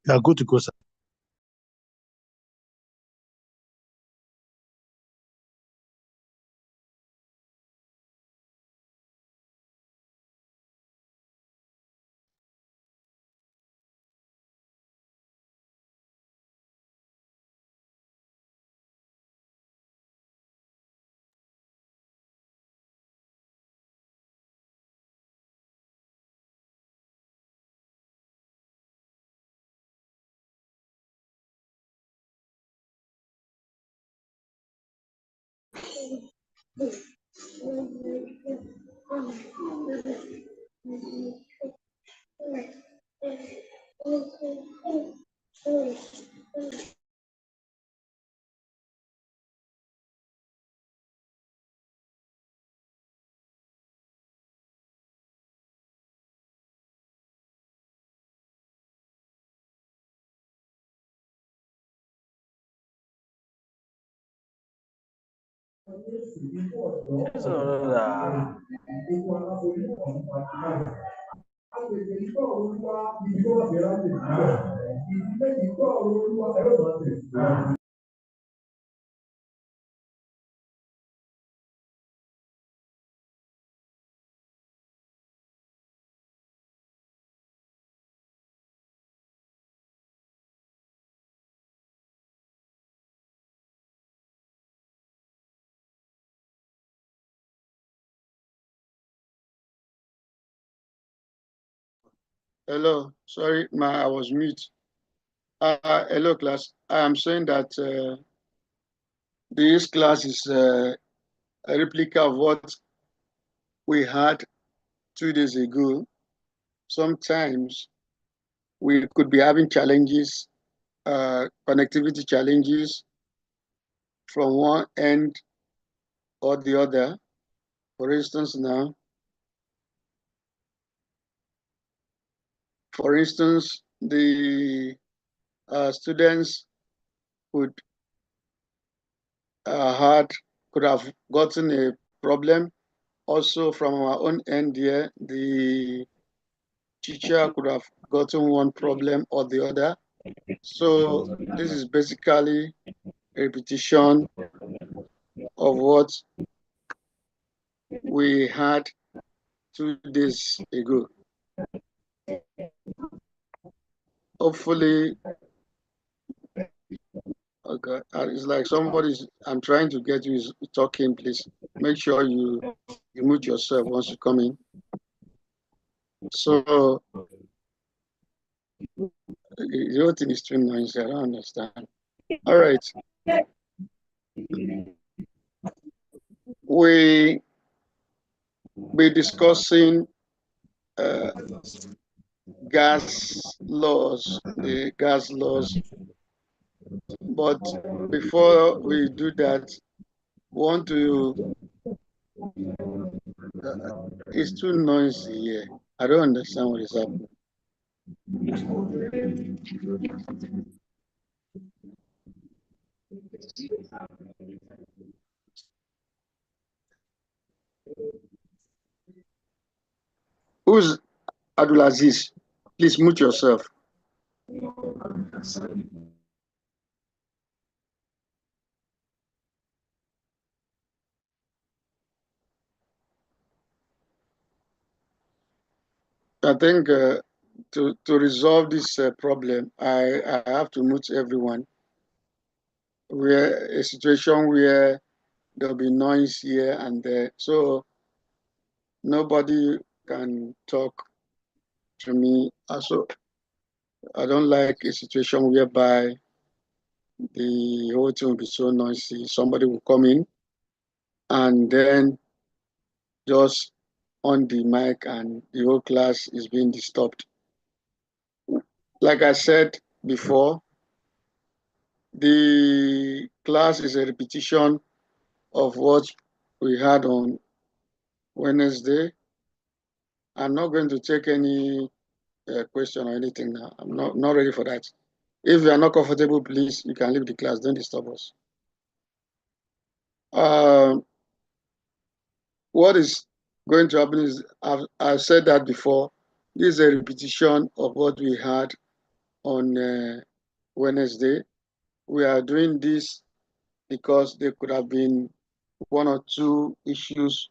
Yeah, good to go, sir. Hello, sorry, I was mute. Hello, class. I am saying that this class is a replica of what we had 2 days ago. Sometimes we could be having challenges, connectivity challenges from one end or the other. For instance, the students could could have gotten a problem. Also, from our own end here, the teacher could have gotten one problem or the other. So this is basically a repetition of what we had 2 days ago. Hopefully, okay, it's like somebody's, I'm trying to get you talking, please. Make sure you mute yourself once you come in. So, the whole thing is too noisy, I don't understand. All right. We be discussing gas laws, the gas laws. But before we do that, want to, it's too noisy here. I don't understand what is happening. Who's Abdulaziz? Please mute yourself. I think to resolve this problem, I have to mute everyone. We're a situation where there'll be noise here and there, so nobody can talk to me. Also, I don't like a situation whereby the whole thing will be so noisy. Somebody will come in and then just on the mic and the whole class is being disturbed. Like I said before, The class is a repetition of what we had on Wednesday. I'm not going to take any question or anything now. I'm not ready for that. If you are not comfortable, please, you can leave the class. Don't disturb us. What is going to happen is, I've said that before, this is a repetition of what we had on Wednesday. We are doing this because there could have been one or two issues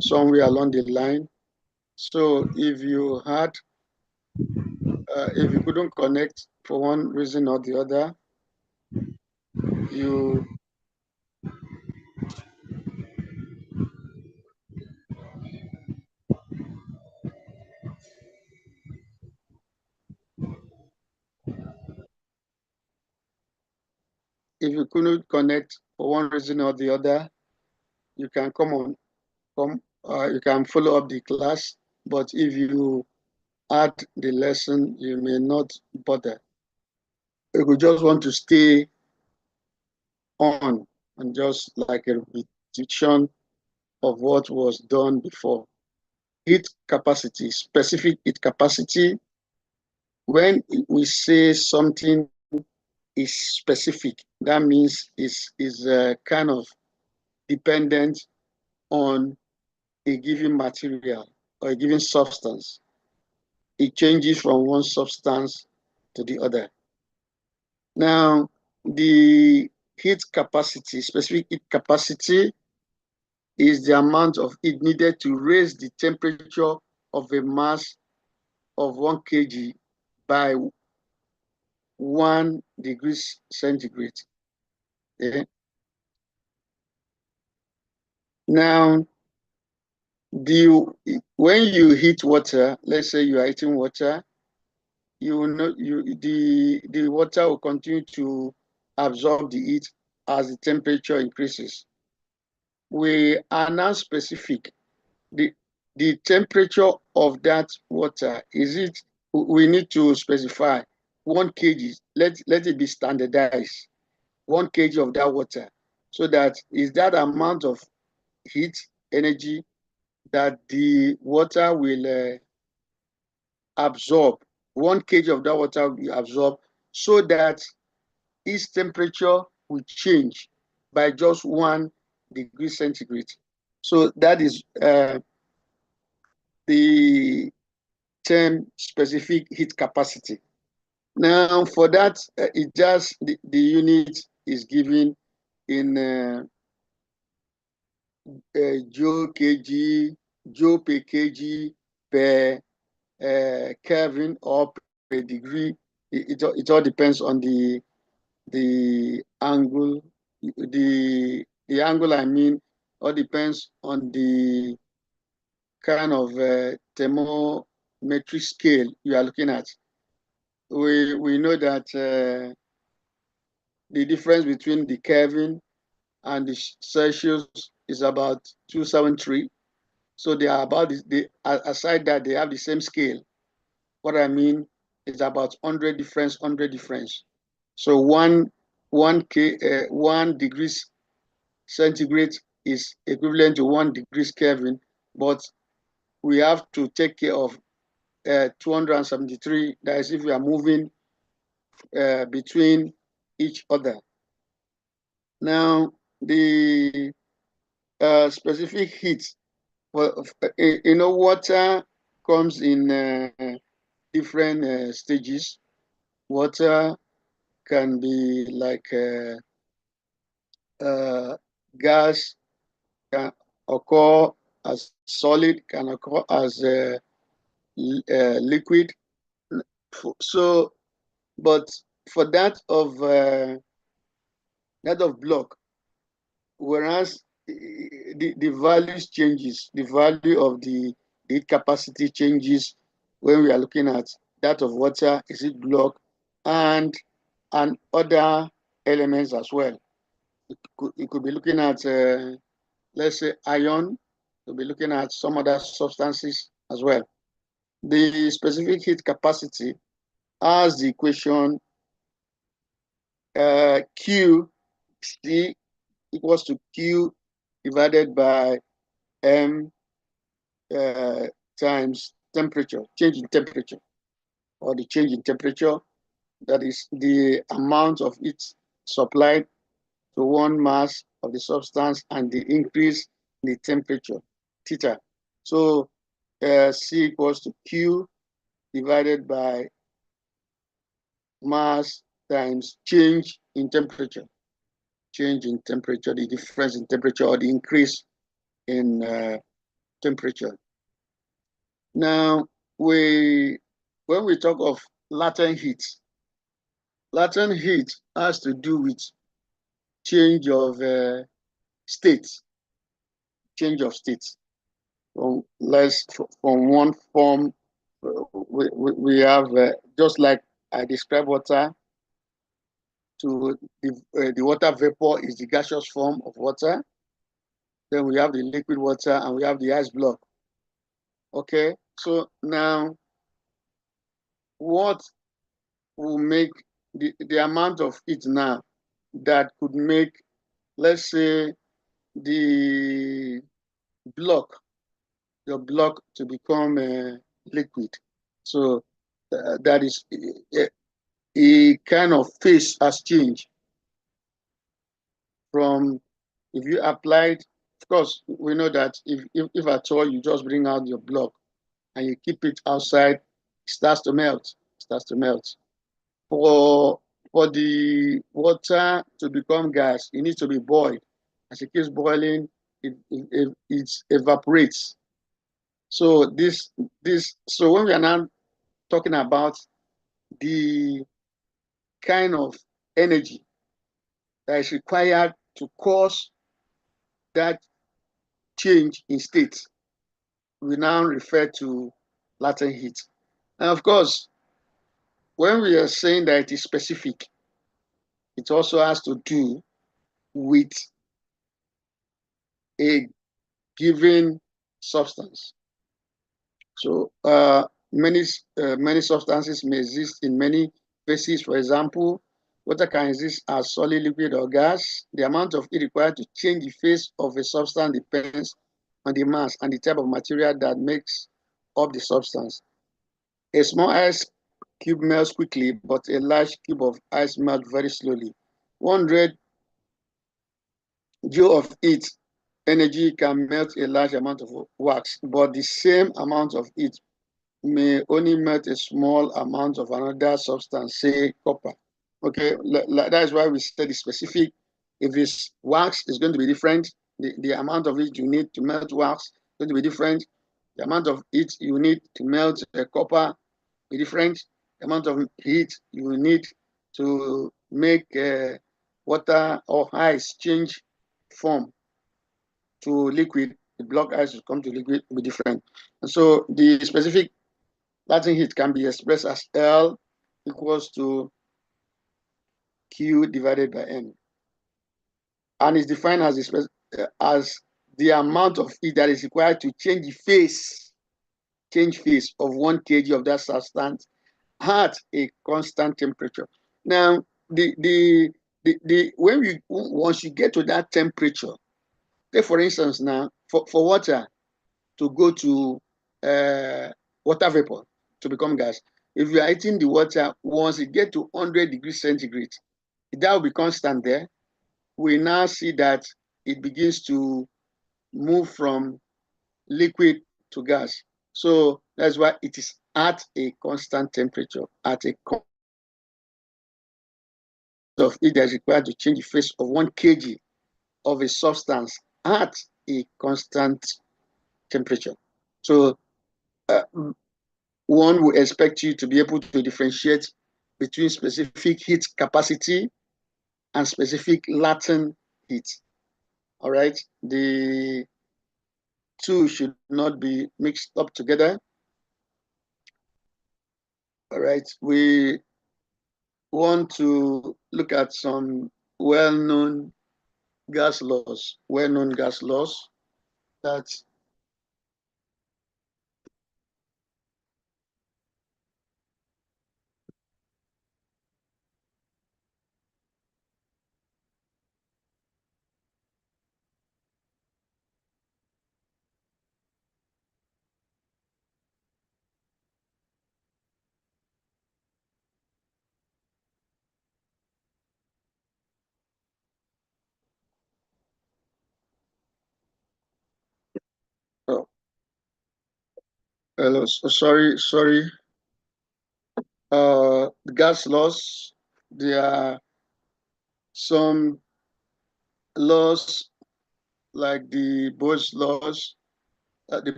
somewhere along the line. So if you couldn't connect for one reason or the other, you if you couldn't connect for one reason or the other, you can you can follow up the class. But if you add the lesson, you may not bother. You could just want to stay on and just like a repetition of what was done before. Heat capacity, specific heat capacity. When we say something is specific, that means is kind of dependent on a given material or a given substance. It changes from one substance to the other. Now, the heat capacity, specific heat capacity, is the amount of heat needed to raise the temperature of a mass of 1 kg by 1 degrees centigrade. Okay? Now, when you heat water, let's say you are heating water, you will know the water will continue to absorb the heat as the temperature increases. We are now specific. The temperature of that water, we need to specify 1 kg. Let it be standardized. 1 kg of that water, so that is that amount of heat energy that the water will absorb. 1 kg of that water will be absorbed, so that its temperature will change by just 1 degree centigrade. So that is the term specific heat capacity. Now, for that, it just the unit is given in joule per kg per Kelvin or per degree. It all depends on the angle. The angle, I mean, all depends on the kind of thermometric scale you are looking at. We know that the difference between the Kelvin and the Celsius is about 273. So they are about aside that they have the same scale. What I mean is about 100 difference, 100 difference. So one degrees centigrade is equivalent to 1 degrees Kelvin, but we have to take care of 273. That is if we are moving between each other. Now, the specific heat, well, water comes in different stages. Water can be like gas, can occur as solid, can occur as liquid. So, but for that of block, whereas the values changes, the value of the heat capacity changes when we are looking at that of water, is it block, and other elements as well. You could be looking at, let's say, iron. You'll be looking at some other substances as well. The specific heat capacity has the equation Q, C equals to Q divided by M times temperature, change in temperature, or the change in temperature, that is the amount of heat supplied to one mass of the substance and the increase in the temperature, theta. So C equals to Q divided by mass times change in temperature. Change in temperature, the difference in temperature or the increase in temperature. Now, when we talk of latent heat has to do with change of state, change of state from one form. We have just like I described water to the water vapor is the gaseous form of water. Then we have the liquid water and we have the ice block. Okay, so now what will make the amount of heat now that could make, let's say, the block, your block to become liquid. So that is a kind of phase has changed from, if you applied, of course, we know that if at all you just bring out your block and you keep it outside, it starts to melt, starts to melt. For the water to become gas, it needs to be boiled. As it keeps boiling, it evaporates. So so when we are now talking about the kind of energy that is required to cause that change in state, we now refer to latent heat. And of course, when we are saying that it is specific, it also has to do with a given substance. So many substances may exist in many phases. For example, water can exist as solid, liquid, or gas. The amount of heat required to change the phase of a substance depends on the mass and the type of material that makes up the substance. A small ice cube melts quickly, but a large cube of ice melts very slowly. 100 joule of heat energy can melt a large amount of wax, but the same amount of heat may only melt a small amount of another substance, say copper. Okay, that is why we said the specific. If it's wax, it's going to be different. The amount of heat you need to melt wax is going to be different. The amount of heat you need to melt copper be different. The amount of heat you need to make water or ice change form to liquid, the block ice will come to liquid will be different. And so the specific latent heat can be expressed as L equals to Q divided by N. And it's defined as the amount of heat that is required to change phase of 1 kg of that substance at a constant temperature. Now, when we once you get to that temperature, take for instance now, for water to go to water vapor to become gas, if you are heating the water, once it get to 100 degrees centigrade, that will be constant there. We now see that it begins to move from liquid to gas. So that's why it is at a constant temperature, at a constant of heat that is required to change the phase of 1 kg of a substance at a constant temperature. So one would expect you to be able to differentiate between specific heat capacity and specific latent heat. All right, the two should not be mixed up together. All right, we want to look at some well-known gas laws, that Hello, sorry. The gas laws, there are some laws like the boys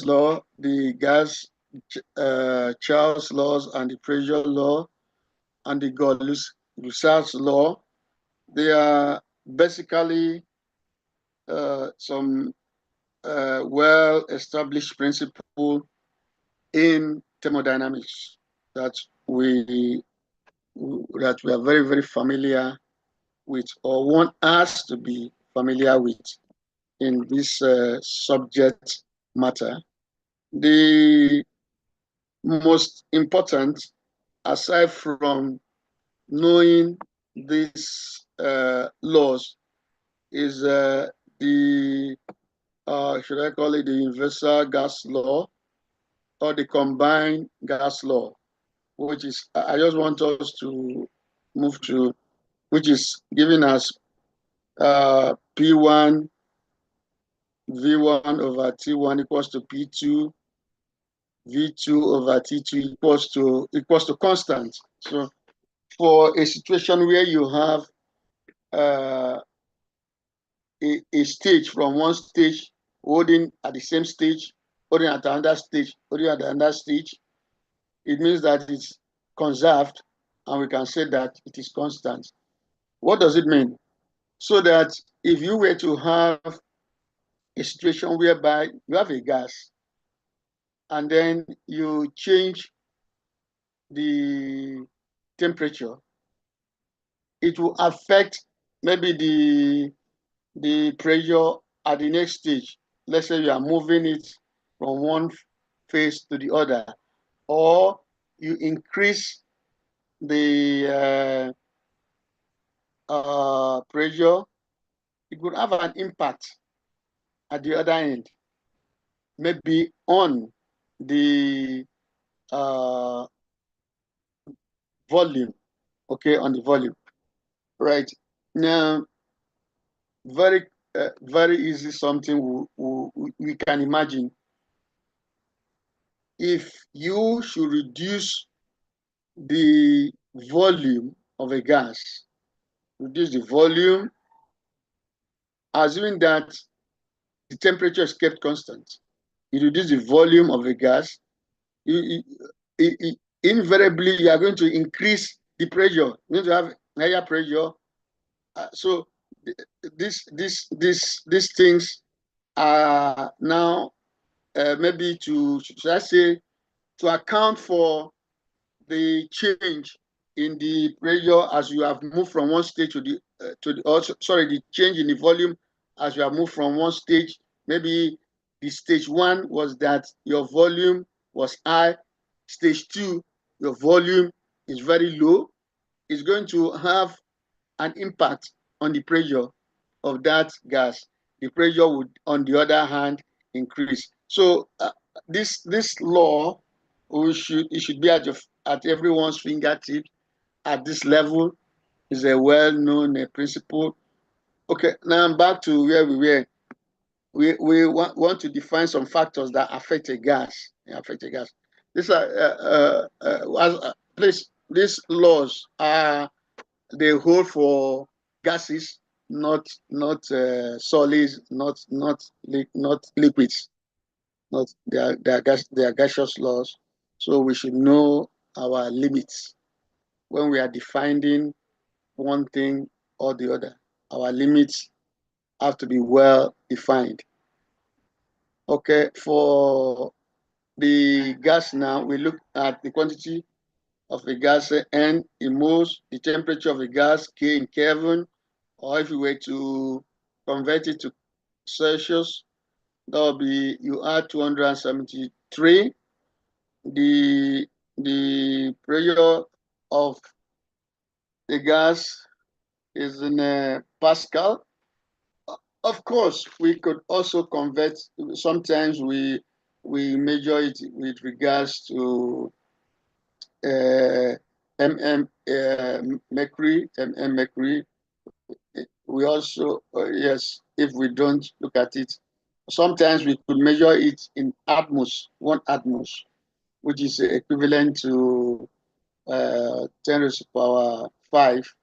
law, the gas Charles laws, and the pressure law, and the Gauss law. They are basically some well-established principle in thermodynamics that we that we are very familiar with, or want us to be familiar with in this subject matter. The most important, aside from knowing these laws, is the should I call it the universal gas law or the combined gas law, which is I just want us to move to, which is giving us P1 V1 over T1 equals to P2 V2 over T2 equals to constant. So for a situation where you have uh, a stage from one stage holding at the same stage, holding at another stage, holding at another stage, it means that it's conserved, and we can say that it is constant. What does it mean? So that if you were to have a situation whereby you have a gas and then you change the temperature, it will affect maybe the pressure at the next stage. Let's say you are moving it from one phase to the other, or you increase the pressure, it could have an impact at the other end, maybe on the uh, volume, okay, on the volume, right? Now, very, very easy something we can imagine. If you should reduce the volume of a gas, reduce the volume, assuming that the temperature is kept constant, you reduce the volume of a gas, invariably you are going to increase the pressure. You're going to have higher pressure. So these things are now maybe to should I say to account for the change in the pressure as you have moved from one stage to the also sorry the change in the volume as you have moved from one stage. Maybe the stage one was that your volume was high. Stage two, your volume is very low. It's going to have an impact on the pressure of that gas. The pressure would, on the other hand, increase. So this law, it should be at everyone's fingertips at this level. Is a well-known principle. Okay, now I'm back to where we were. We want to define some factors that affect a gas. Affect a gas. These are please. These laws are they hold for gases, not solids, not liquids, not they are gaseous laws. So we should know our limits when we are defining one thing or the other. Our limits have to be well defined. Okay, for the gas now, we look at the quantity of the gas N in moles, the temperature of the gas K in Kelvin, or if you were to convert it to Celsius, that will be you add 273. The pressure of the gas is in Pascal. Of course, we could also convert. Sometimes we measure it with regards to mercury, mercury. We also yes, if we don't look at it Sometimes we could measure it in atmos, 1 atmos, which is equivalent to 10 raised to the power 5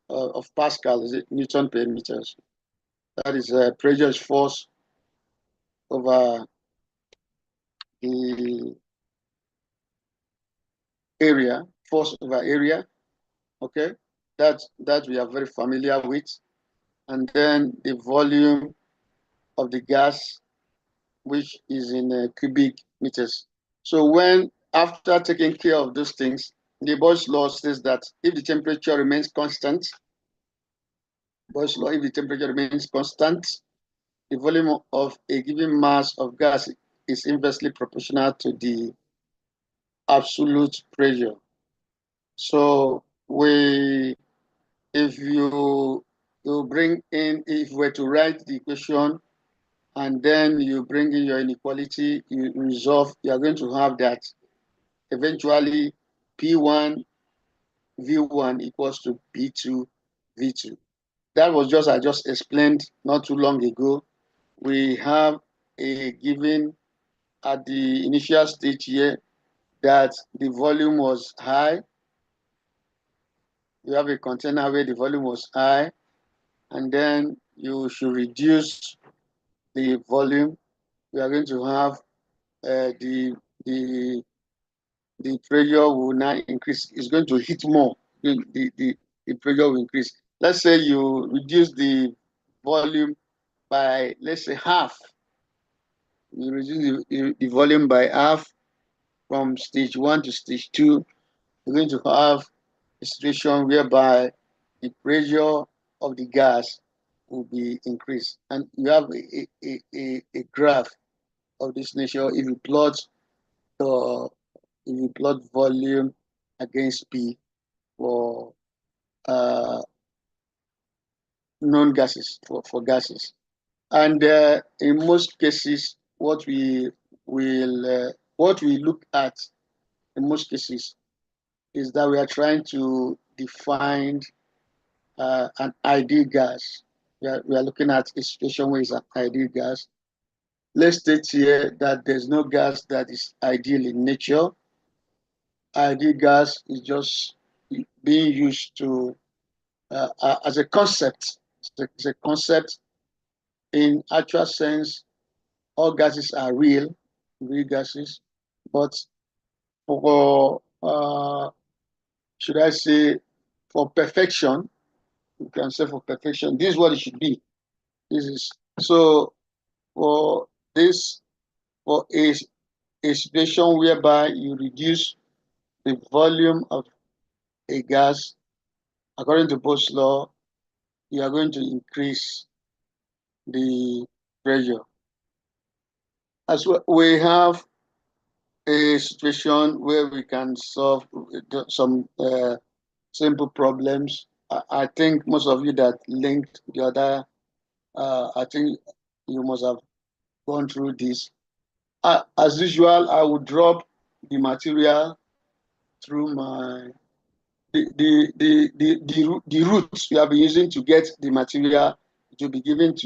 of Pascal, is it Newton per meters. That is pressure is force over the area, force over area. Okay, that we are very familiar with, and then the volume of the gas, which is in cubic meters. So when after taking care of those things, the Boyle's law says that if the temperature remains constant, Boyle's law, if the temperature remains constant, the volume of a given mass of gas is inversely proportional to the absolute pressure. So if you bring in, if we were to write the equation and then you bring in your inequality, you resolve, you are going to have that eventually P1 V1 equals to P2 V2. That was just, I just explained not too long ago. We have a given at the initial stage here that the volume was high. You have a container where the volume was high, and then you should reduce the volume. We are going to have the the the pressure will now increase. It's going to hit more. The pressure will increase. Let's say you reduce the volume by, let's say, half. You reduce the volume by half from stage 1 to stage 2. You're going to have a situation whereby the pressure of the gas will be increased. And you have a graph of this nature. Uh, if you plot volume against P for uh, known gases, for gases. And in most cases, what we look at in most cases is that we are trying to define an ideal gas. We are looking at a situation where it's an ideal gas. Let's state here that there's no gas that is ideal in nature. Ideal gas is just being used to as a concept. It's a concept. In actual sense, all gases are real gases. But for should I say, for perfection, you can say for perfection, this is what it should be. This is so for this for a situation whereby you reduce the volume of a gas according to Boyle's law, you are going to increase the pressure. As well, we have a situation where we can solve some simple problems. I think most of you that linked the other, I think you must have gone through this. As usual, I would drop the material through my the routes we have been using to get the material. It will be given it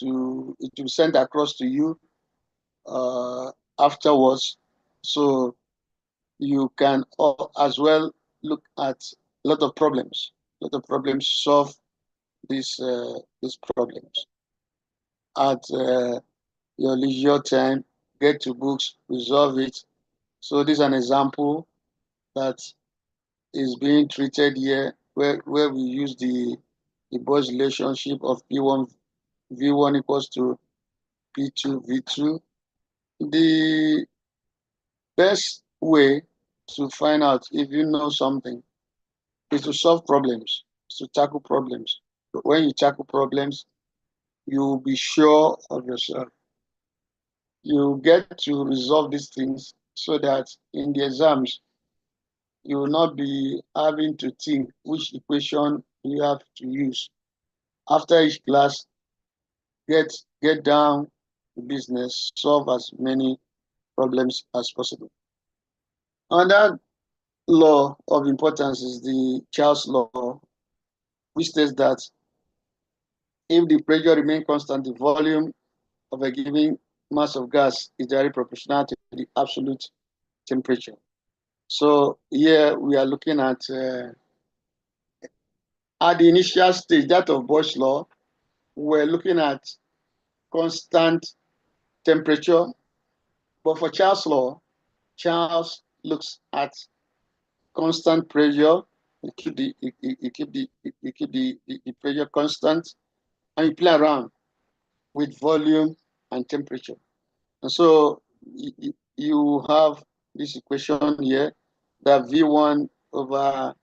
will be sent across to you afterwards, so you can as well look at a lot of problems. A lot of problems, solve these problems at your leisure time. Get to books, resolve it. So this is an example that is being treated here, where we use the Boyle's relationship of P1 V1 equals to P2 V2. The best way to find out if you know something is to solve problems, is to tackle problems. But when you tackle problems, you will be sure of yourself. You get to resolve these things so that in the exams, you will not be having to think which equation you have to use. After each class, get down to business, solve as many problems as possible. Another law of importance is the Charles law, which states that if the pressure remains constant, the volume of a given mass of gas is directly proportional to the absolute temperature. So here we are looking at the initial stage, that of Boyle's law, we're looking at constant temperature. But for Charles' law, Charles looks at constant pressure. You keep the pressure constant, and you play around with volume and temperature. And so you have this equation here that V1 over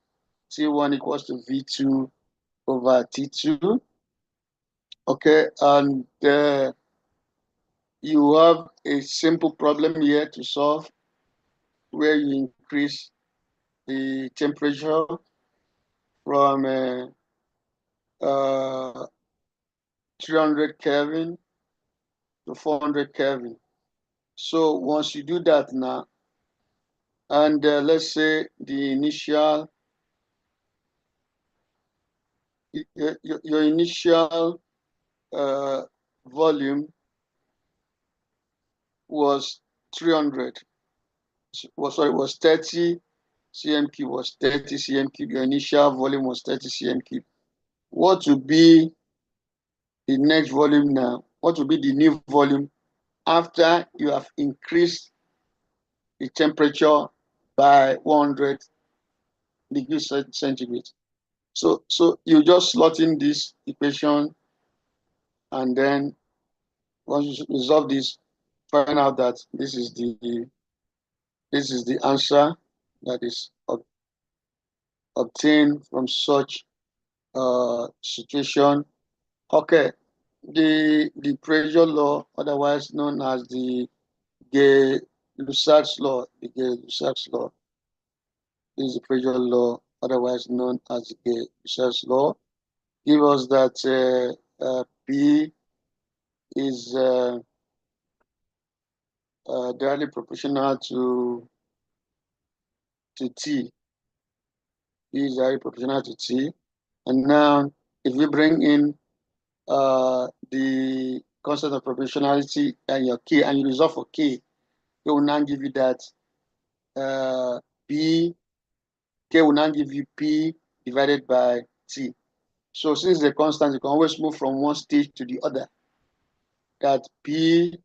T1 equals to V2 over T2. Okay, and you have a simple problem here to solve where you increase the temperature from uh, 300 Kelvin to 400 Kelvin. So once you do that now, and let's say the initial, your initial volume was 300, was 30 cm cube, was 30 cm cube. Your initial volume was 30 cm cube. What will be the next volume now? What will be the new volume after you have increased the temperature by 100 degrees centigrade? So you just slot in this equation, and then once you resolve this, find out that this is the answer that is obtained from such situation. Okay, the pressure law, otherwise known as the Gay-Lussac's law, the Gay-Lussac's law, this is the pressure law, otherwise known as the Gay-Lussac's law, give us that P is directly proportional to T. P is directly proportional to T. And now, if we bring in the constant of proportionality and your K, and you resolve for K, it will now give you that P, K will now give you P divided by T. So since the constant, you can always move from one stage to the other. That P1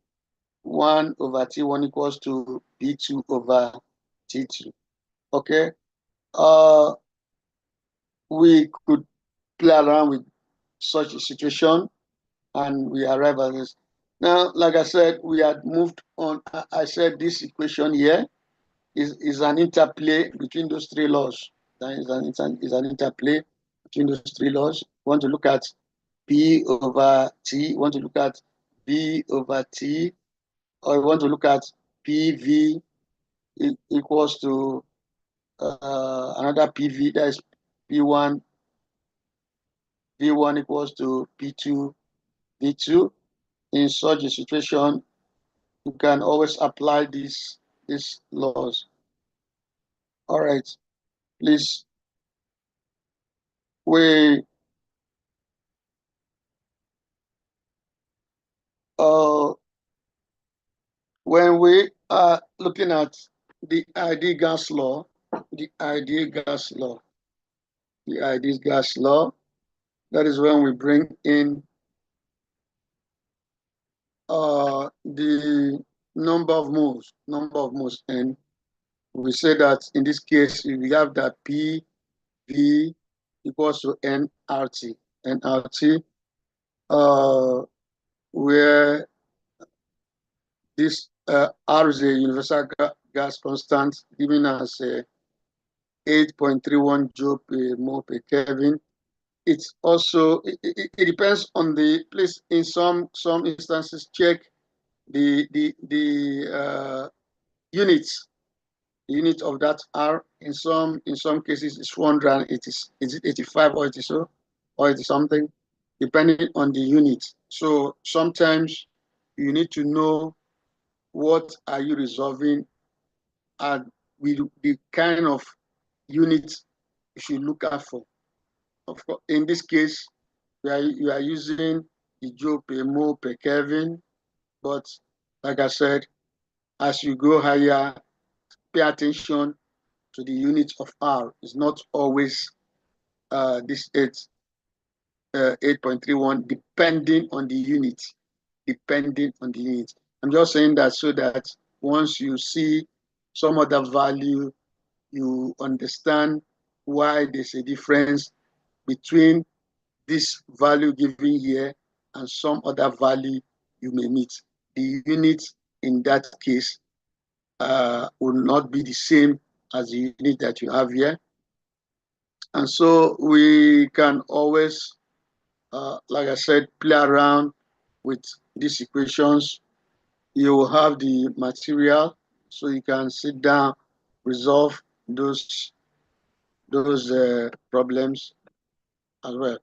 over T1 equals to P2 over T2. Okay. We could play around with such a situation and we arrive at this. Now, like I said, we had moved on. I said this equation here is an interplay between those three laws. That is an interplay between those three laws. We want to look at P over T, we want to look at V over T, or we want to look at PV equals to another PV, that is P1, V1 equals to P2, V2. In such a situation, you can always apply these laws. All right, please. We when we are looking at the ideal gas law, the ideal gas law, the ideal gas law, that is when we bring in the number of moles, and we say that in this case we have that PV equals to nRT, where this R is a universal gas constant, giving us 8.31 joule per mole per Kelvin. It's also it depends on the place. In some instances, check the units. The unit of that R. In some cases, it's 100. Is it 85 or it is so, or it is something, depending on the unit. So sometimes you need to know what are you resolving and with the kind of unit you should look out for. Of course, in this case, you are using the joule per mole per Kelvin. But like I said, as you go higher, pay attention to the unit of R. It's not always this 8.31, depending on the unit. Depending on the unit. I'm just saying that so that once you see some other value, you understand why there's a difference between this value given here and some other value you may meet. The unit in that case will not be the same as the unit that you have here. And so we can always, like I said, play around with these equations. You will have the material, so you can sit down, resolve those problems as well.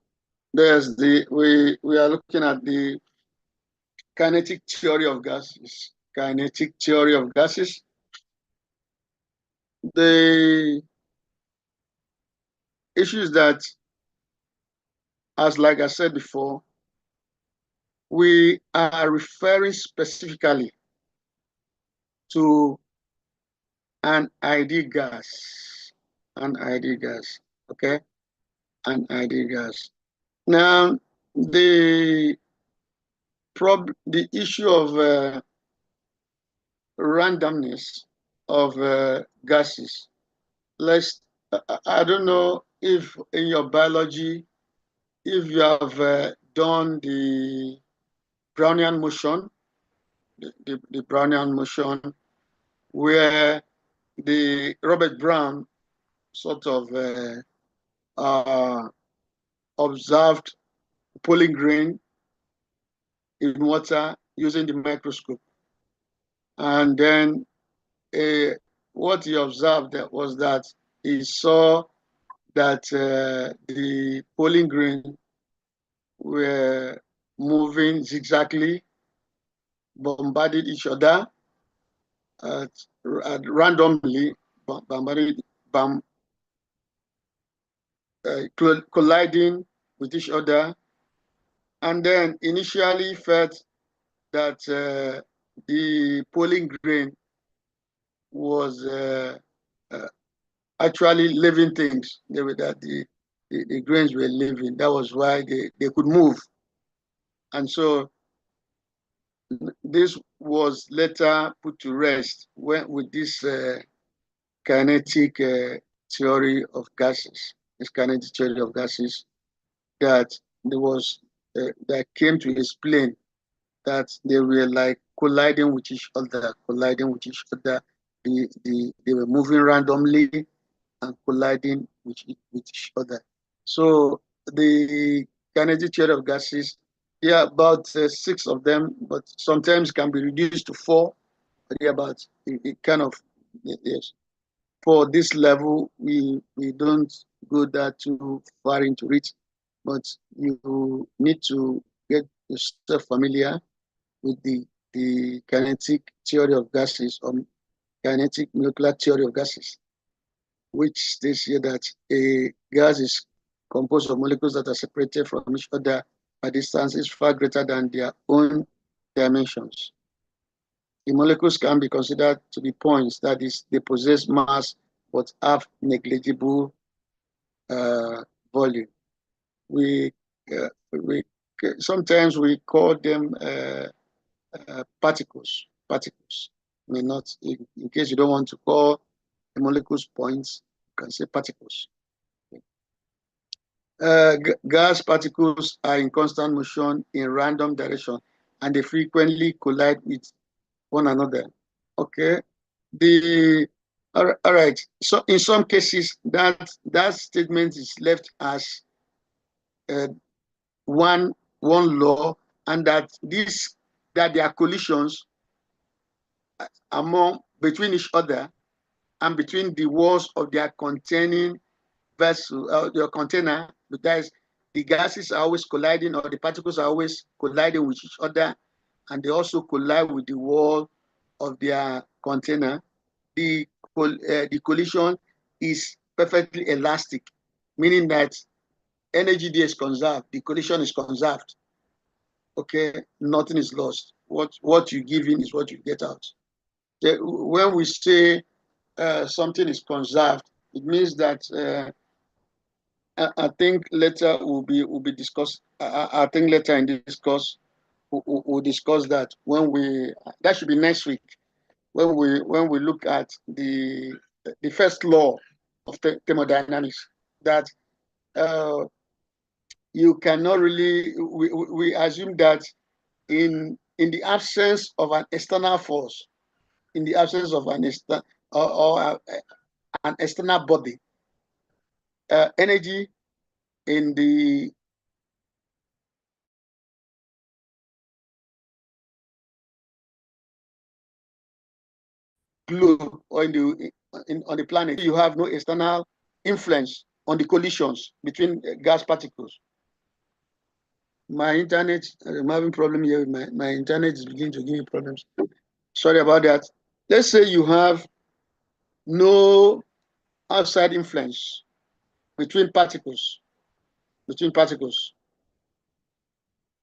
There's we are looking at the kinetic theory of gases. Kinetic theory of gases. The issue is that, as like I said before, we are referring specifically to an ideal gas. An ideal gas. Okay? An ideal gas. Now, the issue of randomness of gases. I don't know if in your biology, if you have done the Brownian motion, the Brownian motion, where the Robert Brown sort of observed pollen grain in water using the microscope. And then what he observed was that he saw that the pollen grain were moving zigzagly, bombarded each other randomly, colliding with each other. And then initially felt that the pollen grain was actually living things. They were that the grains were living. That was why they could move. And so this was later put to rest with this kinetic theory of gases. This kinetic theory of gases that there was that came to explain that they were like colliding with each other, They were moving randomly and colliding with each other. So the kinetic theory of gases, there are about 6 of them, but sometimes can be reduced to 4. There are about it kind of, yes. For this level, we don't go that too far into it, but you need to get yourself familiar with the kinetic theory of gases, or kinetic molecular theory of gases, which states here that a gas is composed of molecules that are separated from each other by distances far greater than their own dimensions. The molecules can be considered to be points, that is, they possess mass but have negligible volume. We sometimes we call them particles. Particles may not, in case you don't want to call the molecules points, you can say particles. Gas particles are in constant motion in random direction, and they frequently collide with one another. Okay. All right. So in some cases, that statement is left as one law, and that there are collisions between each other and between the walls of their containing vessel, their container, because the gases are always colliding, or the particles are always colliding with each other, and they also collide with the wall of their container. The collision is perfectly elastic, meaning that energy there is conserved. The collision is conserved. Okay, nothing is lost. what you give in is what you get out. When we say something is conserved, it means that I think later will be discussed. I think later in this course we'll discuss that that should be next week when we look at the first law of thermodynamics, that uh, you cannot really we assume that in the absence of an external force, in the absence of an external body, energy in the globe or on the planet, you have no external influence on the collisions between gas particles. My internet, I'm having problem here with my internet is beginning to give me problems. Sorry about that. Let's say you have no outside influence between particles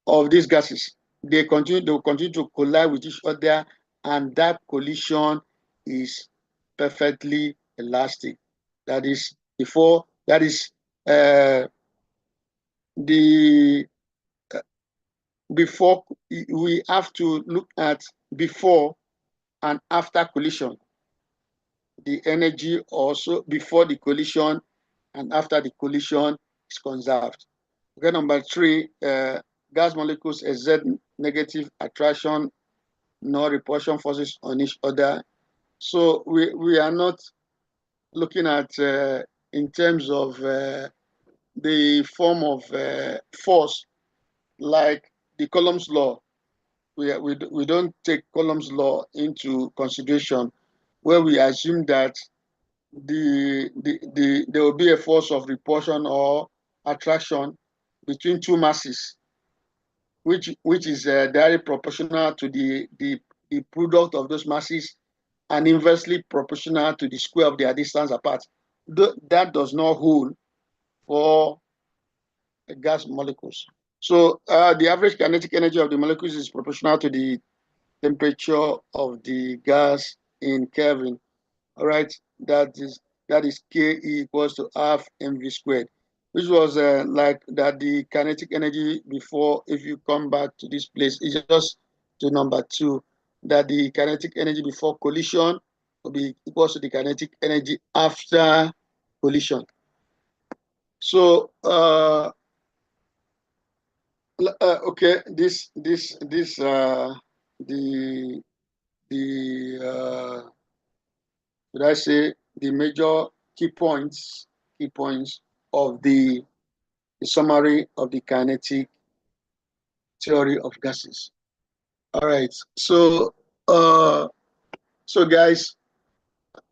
of these gases. They will continue to collide with each other, and that collision is perfectly elastic. That is uh, the before we have to look at before and after collision. The energy also before the collision and after the collision is conserved. Okay, number three, gas molecules exert negative attraction, no repulsion forces on each other. So we are not looking at in terms of the form of force like the Coulomb's law. We don't take Coulomb's law into consideration, where we assume that there will be a force of repulsion or attraction between two masses, which is directly proportional to the product of those masses and inversely proportional to the square of their distance apart. That does not hold for gas molecules. So the average kinetic energy of the molecules is proportional to the temperature of the gas in Kelvin. All right, that is Ke equals to half mv squared, which was like that the kinetic energy before, if you come back to this place, is just to number two, that the kinetic energy before collision will be equals to the kinetic energy after collision. So okay, the should I say the major key points of the summary of the kinetic theory of gases. All right, so guys,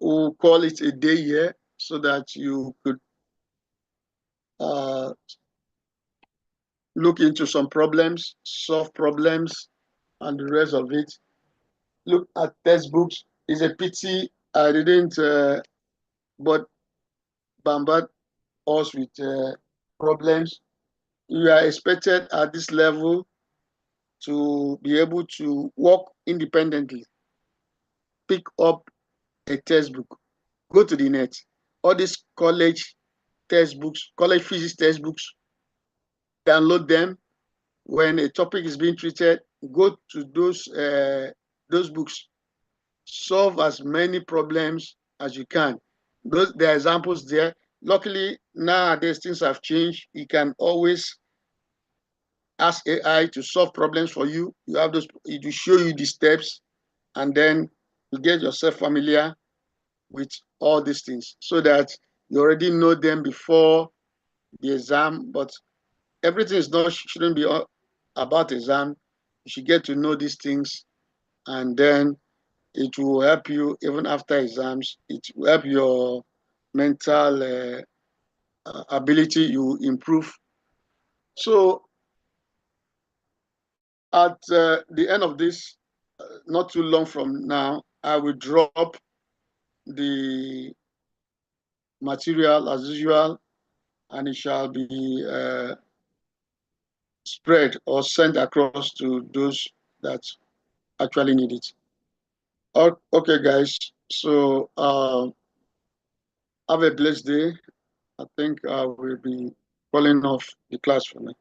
we'll call it a day here so that you could uh, look into some problems, solve problems, and the rest of it. Look at textbooks. It's a pity I didn't, but bombard us with problems. You are expected at this level to be able to work independently. Pick up a textbook, go to the net. All these college textbooks, college physics textbooks, download them. When a topic is being treated, go to those books. Solve as many problems as you can. There are examples there. Luckily, nowadays things have changed. You can always ask AI to solve problems for you. You have those, it will show you the steps, and then you get yourself familiar with all these things so that you already know them before the exam. But everything is not shouldn't be about exam. You should get to know these things, and then it will help you even after exams. It will help your mental ability. You improve. So at the end of this, not too long from now, I will drop the material as usual, and it shall be spread or sent across to those that actually need it. Okay, guys. So have a blessed day. I think I will be calling off the class for now.